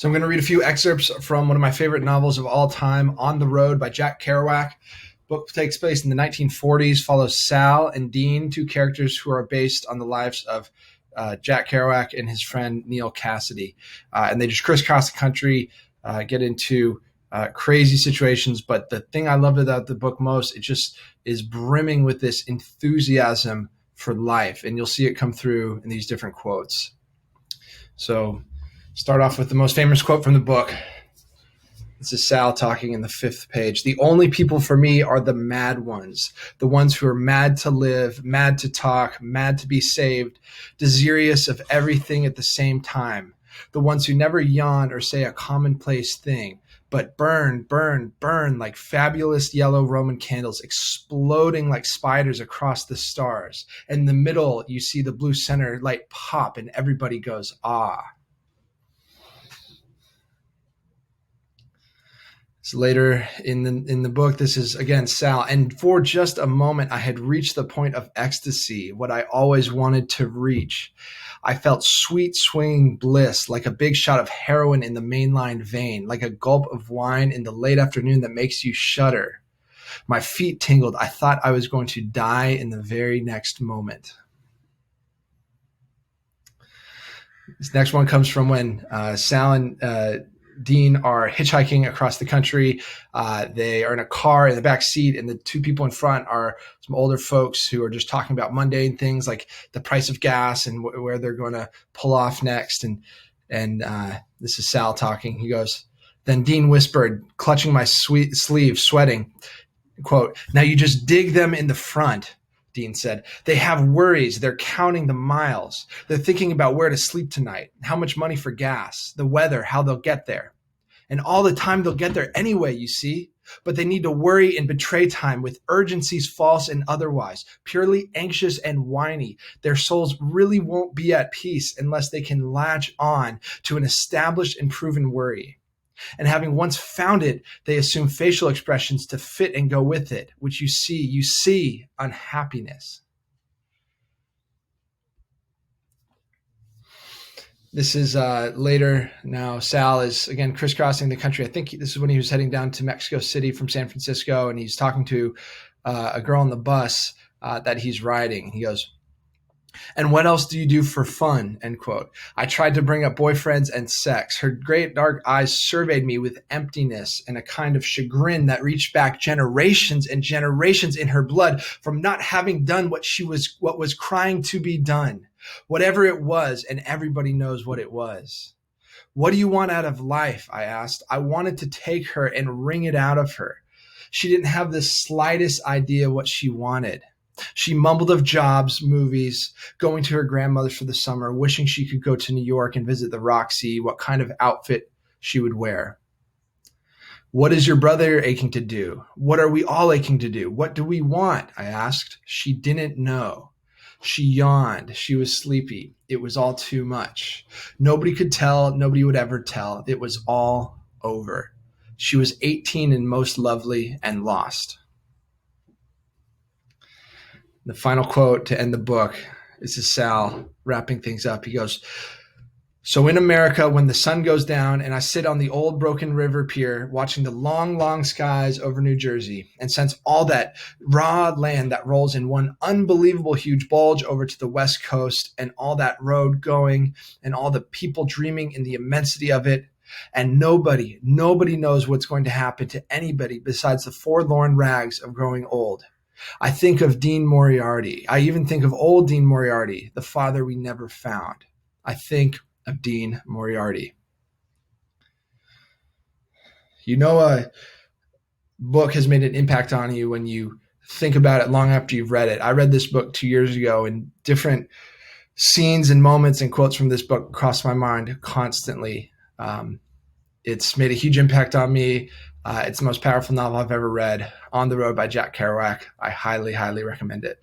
So I'm going to read a few excerpts from one of my favorite novels of all time, On the Road by Jack Kerouac. Book takes place in the 1940s, follows Sal and Dean, two characters who are based on the lives of Jack Kerouac and his friend Neil Cassidy. And they just crisscross the country, get into crazy situations. But the thing I loved about the book most, it just is brimming with this enthusiasm for life. And you'll see it come through in these different quotes. So start off with the most famous quote from the book. This is Sal talking in the 5th page. The only people for me are the mad ones, the ones who are mad to live, mad to talk, mad to be saved, desirous of everything at the same time, the ones who never yawn or say a commonplace thing, but burn, burn, burn like fabulous yellow Roman candles, exploding like spiders across the stars. In the middle, you see the blue center light pop and everybody goes, ah. So later in the book, this is again Sal. And for just a moment, I had reached the point of ecstasy, what I always wanted to reach. I felt sweet swinging bliss, like a big shot of heroin in the mainline vein, like a gulp of wine in the late afternoon that makes you shudder. My feet tingled. I thought I was going to die in the very next moment. This next one comes from when Sal and Dean are hitchhiking across the country. They are in a car in the back seat, and the two people in front are some older folks who are just talking about mundane things like the price of gas and where they're going to pull off next. And this is Sal talking. He goes, then Dean whispered, clutching my sleeve, sweating, quote, now you just dig them in the front. Dean said, they have worries. They're counting the miles. They're thinking about where to sleep tonight, how much money for gas, the weather, how they'll get there. And all the time they'll get there anyway, you see. But they need to worry and betray time with urgencies false and otherwise, purely anxious and whiny. Their souls really won't be at peace unless they can latch on to an established and proven worry. And having once found it, they assume facial expressions to fit and go with it, which you see unhappiness. This is later now. Sal is, again, crisscrossing the country. I think this is when he was heading down to Mexico City from San Francisco, and he's talking to a girl on the bus that he's riding. He goes, and what else do you do for fun, end quote. I tried to bring up boyfriends and sex. Her great dark eyes surveyed me with emptiness and a kind of chagrin that reached back generations and generations in her blood from not having done what was crying to be done. Whatever it was, and everybody knows what it was. What do you want out of life? I asked. I wanted to take her and wring it out of her. She didn't have the slightest idea what she wanted. She mumbled of jobs, movies, going to her grandmother's for the summer, wishing she could go to New York and visit the Roxy, what kind of outfit she would wear. What is your brother aching to do? What are we all aching to do? What do we want? I asked. She didn't know. She yawned. She was sleepy. It was all too much. Nobody could tell. Nobody would ever tell. It was all over. She was 18 and most lovely and lost. The final quote to end the book, this is Sal wrapping things up. He goes, so in America, when the sun goes down and I sit on the old broken river pier watching the long, long skies over New Jersey and sense all that raw land that rolls in one unbelievable huge bulge over to the West Coast and all that road going and all the people dreaming in the immensity of it. And nobody knows what's going to happen to anybody besides the forlorn rags of growing old. I think of Dean Moriarty. I even think of old Dean Moriarty, the father we never found. I think of Dean Moriarty. You know, a book has made an impact on you when you think about it long after you've read it. I read this book 2 years ago, and different scenes and moments and quotes from this book cross my mind constantly. It's made a huge impact on me. It's the most powerful novel I've ever read. On the Road by Jack Kerouac. I highly, highly recommend it.